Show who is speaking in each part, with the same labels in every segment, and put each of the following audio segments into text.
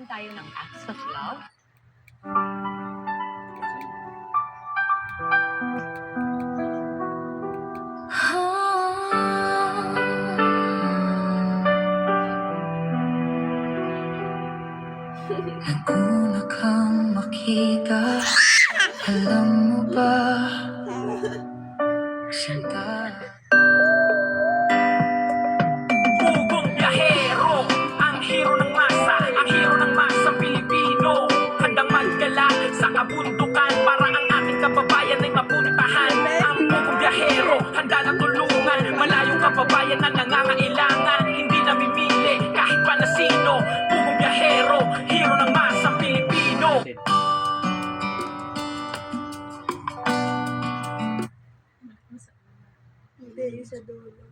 Speaker 1: tayo ng acts of love.
Speaker 2: Naguna kang makita, alam mo ba, sinta.
Speaker 3: Pugong biyahero, ang hero ng masa, ang hero ng masang Pilipino. Handang maggala sa kabundukan para ang ating kababayan ay mapuntahan. Ang pugong biyahero, handa na tulungan malayong kababayan na nangangailangan. Hindi namimili kahit pa na sino. Pugong biyahero, hero ng masang Pilipino.
Speaker 4: Hindi, sa dulo.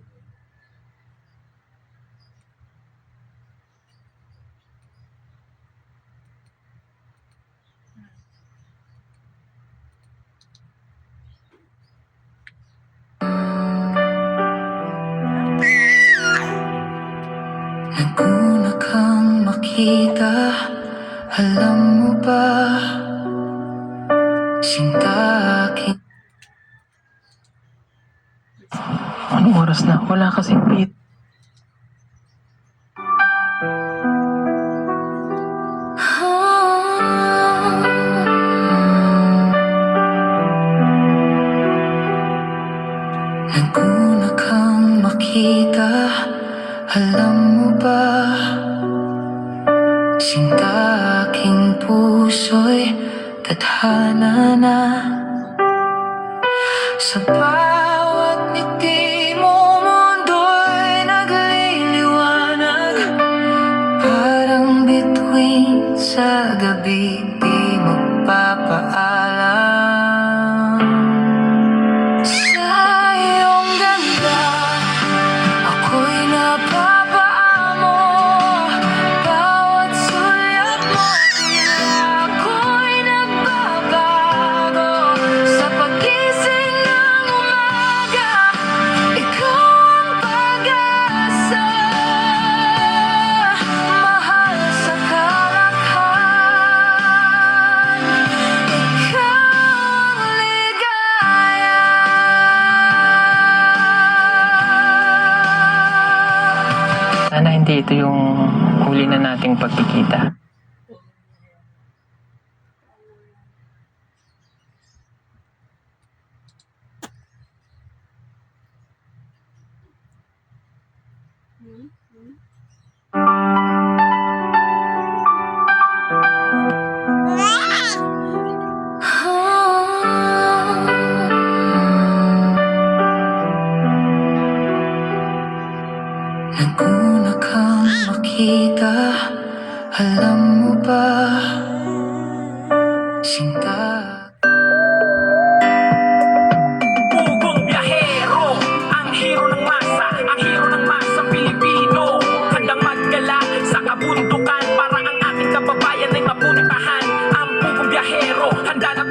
Speaker 2: Naguna kang makita, alam mo ba, sinta aking.
Speaker 5: Anong oras na? Wala kasing beat.
Speaker 2: Naguna kang makita, alam mo ba, sinta aking puso'y tadhana na. Sa bawat ngiti mo, mundo'y nagliliwanag. Parang bituin sa gabi, di magpapaalam. Sa iyong ganda, ako'y napapaamo. Bawat sulyap mo, tila ako'y nagbabago. Sa pagising ng umaga, ikaw ang pag-asa. Mahal sa kalakhan, ikaw ang ligaya.
Speaker 5: Sana hindi ito yung huli na nating pagkikita.
Speaker 2: Naguna kang makita, alam mo ba, sinta.
Speaker 3: Pugong biyahero, ang hero ng masa, ang hero ng masang Pilipino. Handang maggala sa kabundukan para ang ating kababayan ay mapuntahan. Ang pugong biyahero, handa na